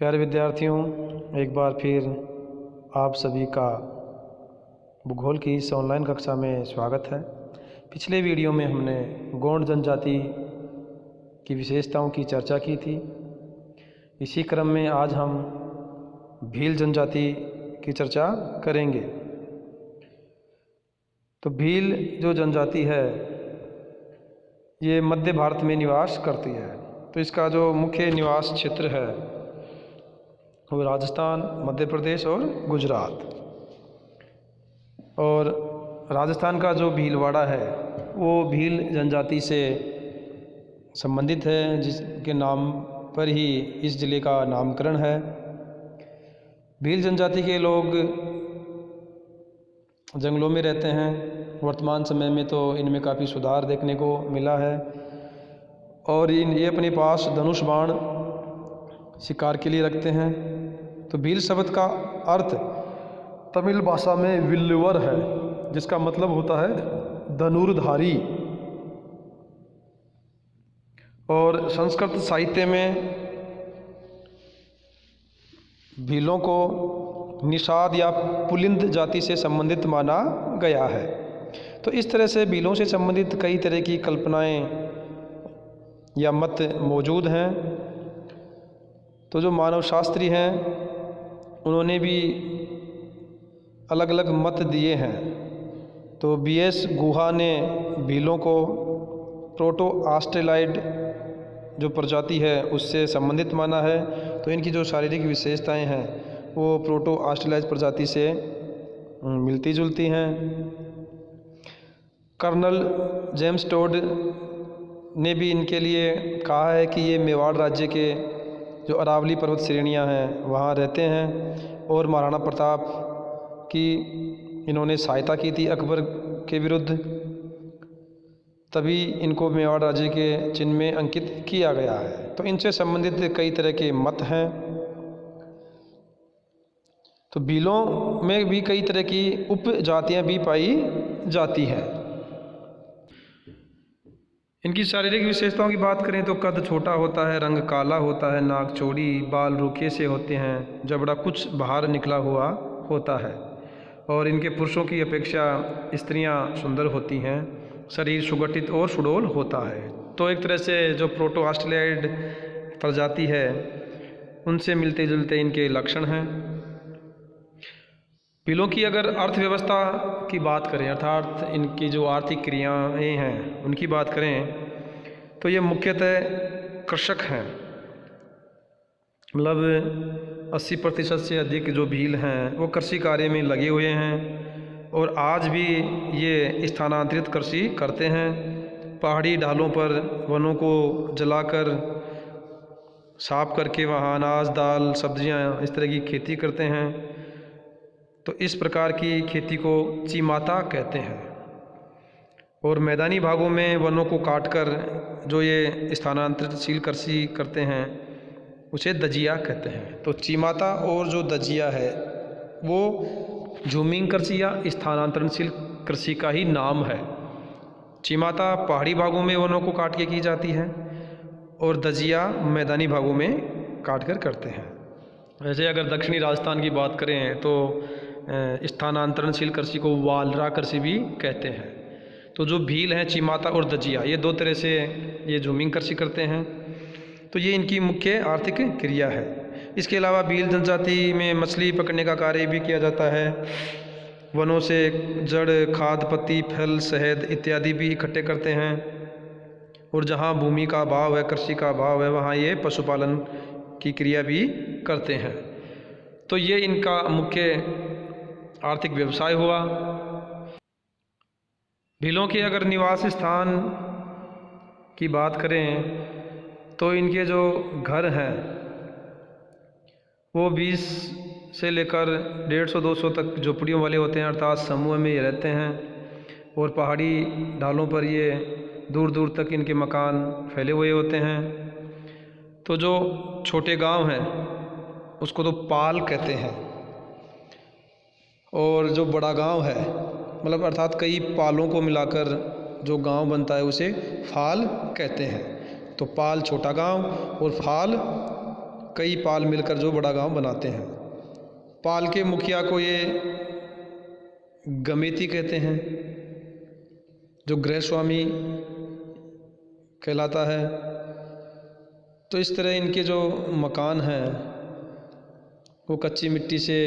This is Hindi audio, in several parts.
प्यारे विद्यार्थियों, एक बार फिर आप सभी का भूगोल की इस ऑनलाइन कक्षा में स्वागत है। पिछले वीडियो में हमने गोंड जनजाति की विशेषताओं की चर्चा की थी। इसी क्रम में आज हम भील जनजाति की चर्चा करेंगे। तो भील जो जनजाति है ये मध्य भारत में निवास करती है। तो इसका जो मुख्य निवास क्षेत्र है वो राजस्थान, मध्य प्रदेश और गुजरात। और राजस्थान का जो भीलवाड़ा है वो भील जनजाति से संबंधित है, जिसके नाम पर ही इस ज़िले का नामकरण है। भील जनजाति के लोग जंगलों में रहते हैं। वर्तमान समय में तो इनमें काफ़ी सुधार देखने को मिला है और ये अपने पास धनुष बाण शिकार के लिए रखते हैं। तो भील शब्द का अर्थ तमिल भाषा में विल्लुवर है, जिसका मतलब होता है धनुर्धारी। और संस्कृत साहित्य में भीलों को निषाद या पुलिंद जाति से संबंधित माना गया है। तो इस तरह से भीलों से संबंधित कई तरह की कल्पनाएं या मत मौजूद हैं। तो जो मानव शास्त्री हैं उन्होंने भी अलग अलग मत दिए हैं। तो बीएस गुहा ने भीलों को प्रोटो ऑस्ट्रेलॉइड जो प्रजाति है उससे संबंधित माना है। तो इनकी जो शारीरिक विशेषताएं हैं वो प्रोटो ऑस्ट्रेलॉइड प्रजाति से मिलती जुलती हैं। कर्नल जेम्स टोड ने भी इनके लिए कहा है कि ये मेवाड़ राज्य के जो अरावली पर्वत श्रेणियां हैं वहाँ रहते हैं और महाराणा प्रताप की इन्होंने सहायता की थी अकबर के विरुद्ध, तभी इनको मेवाड़ राज्य के चिन्ह में अंकित किया गया है। तो इनसे संबंधित कई तरह के मत हैं। तो भीलों में भी कई तरह की उपजातियां भी पाई जाती हैं। इनकी शारीरिक विशेषताओं की बात करें तो कद छोटा होता है, रंग काला होता है, नाक चौड़ी, बाल रूखे से होते हैं, जबड़ा कुछ बाहर निकला हुआ होता है और इनके पुरुषों की अपेक्षा स्त्रियां सुंदर होती हैं। शरीर सुगठित और सुडौल होता है। तो एक तरह से जो प्रोटो ऑस्ट्रेलॉइड प्रजाति है उनसे मिलते जुलते इनके लक्षण हैं। भीलों की अगर अर्थव्यवस्था की बात करें, अर्थात इनकी जो आर्थिक क्रियाएं हैं उनकी बात करें तो ये मुख्यतः कृषक हैं। मतलब 80% से अधिक जो भील हैं वो कृषि कार्य में लगे हुए हैं और आज भी ये स्थानांतरित कृषि करते हैं। पहाड़ी ढालों पर वनों को जलाकर साफ करके वहाँ अनाज, दाल, सब्जियाँ इस तरह की खेती करते हैं। तो इस प्रकार की खेती को चीमाता कहते हैं। और मैदानी भागों में वनों को काटकर जो ये स्थानांतरितशील कृषि करते हैं उसे दजिया कहते हैं। तो चीमाता और जो दजिया है वो झूमिंग कृषि या स्थानांतरणशील कृषि का ही नाम है। चीमाता पहाड़ी भागों में वनों को काट के की जाती है और दजिया मैदानी भागों में काट कर करते हैं। वैसे अगर दक्षिणी राजस्थान की बात करें तो स्थानांतरणशील कृषि को वालरा कृषि भी कहते हैं। तो जो भील हैं, चीमाता और दजिया, ये दो तरह से ये झूमिंग कृषि करते हैं। तो ये इनकी मुख्य आर्थिक क्रिया है। इसके अलावा भील जनजाति में मछली पकड़ने का कार्य भी किया जाता है। वनों से जड़, खाद, पत्ती, फल, शहद इत्यादि भी इकट्ठे करते हैं। और जहाँ भूमि का अभाव है, कृषि का अभाव है, वहाँ ये पशुपालन की क्रिया भी करते हैं। तो ये इनका मुख्य आर्थिक व्यवसाय हुआ। भीलों के अगर निवास स्थान की बात करें तो इनके जो घर हैं वो 20 से लेकर 150-200 तक झोपड़ियों वाले होते हैं, अर्थात समूह में ये रहते हैं। और पहाड़ी ढालों पर ये दूर दूर तक इनके मकान फैले हुए होते हैं। तो जो छोटे गांव हैं उसको तो पाल कहते हैं और जो बड़ा गांव है मतलब अर्थात कई पालों को मिलाकर जो गांव बनता है उसे फाल कहते हैं। तो पाल छोटा गांव और फाल कई पाल मिलकर जो बड़ा गांव बनाते हैं। पाल के मुखिया को ये गमेती कहते हैं, जो गृह स्वामी कहलाता है। तो इस तरह इनके जो मकान हैं वो कच्ची मिट्टी से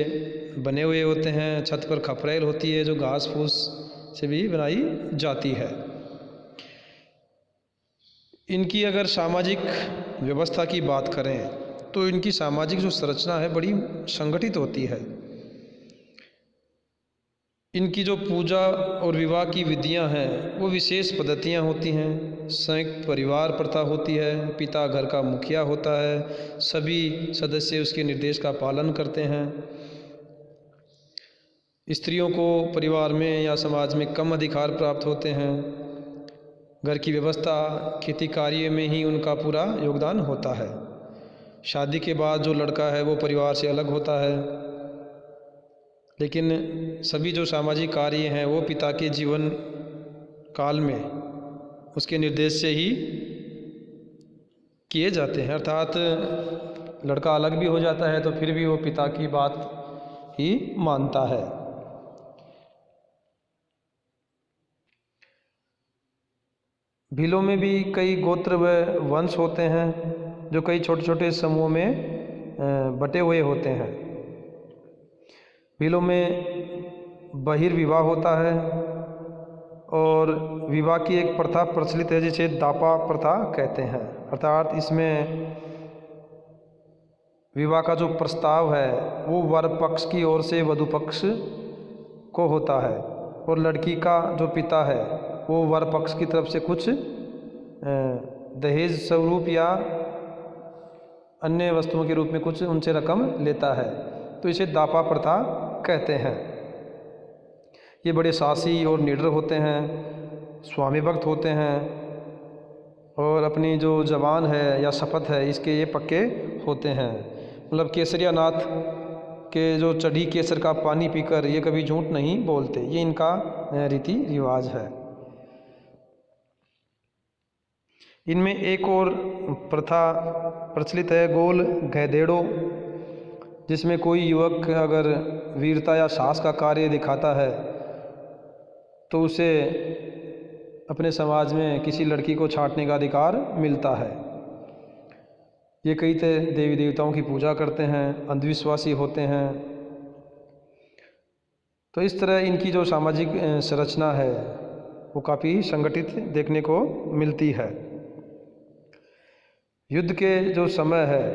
बने हुए होते हैं। छत पर खपरेल होती है जो घास फूस से भी बनाई जाती है। इनकी अगर सामाजिक व्यवस्था की बात करें तो इनकी सामाजिक जो संरचना है बड़ी संगठित होती है। इनकी जो पूजा और विवाह की विधियां हैं वो विशेष पद्धतियां होती हैं। संयुक्त परिवार प्रथा होती है, पिता घर का मुखिया होता है, सभी सदस्य उसके निर्देश का पालन करते हैं। स्त्रियों को परिवार में या समाज में कम अधिकार प्राप्त होते हैं। घर की व्यवस्था, खेती कार्य में ही उनका पूरा योगदान होता है। शादी के बाद जो लड़का है वो परिवार से अलग होता है, लेकिन सभी जो सामाजिक कार्य हैं वो पिता के जीवन काल में उसके निर्देश से ही किए जाते हैं। अर्थात लड़का अलग भी हो जाता है तो फिर भी वो पिता की बात ही मानता है। भीलों में भी कई गोत्र व वंश होते हैं जो कई छोटे छोटे समूहों में बटे हुए होते हैं। भीलों में बहिर्विवाह होता है और विवाह की एक प्रथा प्रचलित है जिसे दापा प्रथा कहते हैं। अर्थात इसमें विवाह का जो प्रस्ताव है वो वर पक्ष की ओर से वधु पक्ष को होता है और लड़की का जो पिता है वो वर पक्ष की तरफ से कुछ दहेज स्वरूप या अन्य वस्तुओं के रूप में कुछ उनसे रकम लेता है। तो इसे दापा प्रथा कहते हैं। ये बड़े साहसी और निडर होते हैं, स्वामी भक्त होते हैं और अपनी जो जबान है या शपथ है इसके ये पक्के होते हैं। मतलब केसरिया नाथ के जो चढ़ी केसर का पानी पीकर ये कभी झूठ नहीं बोलते, ये इनका रीति रिवाज है। इनमें एक और प्रथा प्रचलित है गोल गधेड़ो, जिसमें कोई युवक अगर वीरता या साहस का कार्य दिखाता है तो उसे अपने समाज में किसी लड़की को छांटने का अधिकार मिलता है। ये कई देवी देवताओं की पूजा करते हैं, अंधविश्वासी होते हैं। तो इस तरह इनकी जो सामाजिक संरचना है वो काफ़ी संगठित देखने को मिलती है। युद्ध के जो समय है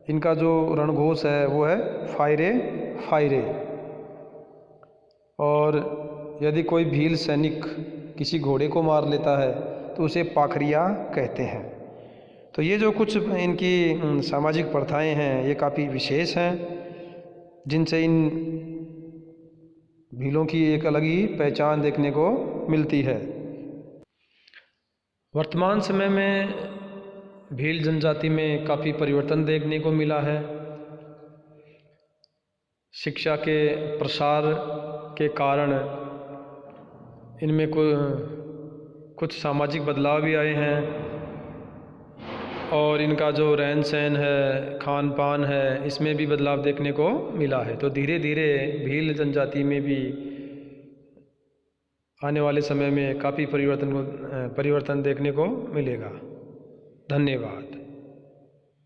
इनका जो रणघोष है वो है फायरे फायरे। और यदि कोई भील सैनिक किसी घोड़े को मार लेता है तो उसे पाखरिया कहते हैं। तो ये जो कुछ इनकी सामाजिक प्रथाएं हैं ये काफ़ी विशेष हैं, जिनसे इन भीलों की एक अलग ही पहचान देखने को मिलती है। वर्तमान समय में भील जनजाति में काफ़ी परिवर्तन देखने को मिला है। शिक्षा के प्रसार के कारण इनमें कुछ सामाजिक बदलाव भी आए हैं और इनका जो रहन सहन है, खान पान है, इसमें भी बदलाव देखने को मिला है। तो धीरे धीरे भील जनजाति में भी आने वाले समय में काफ़ी परिवर्तन देखने को मिलेगा। धन्यवाद।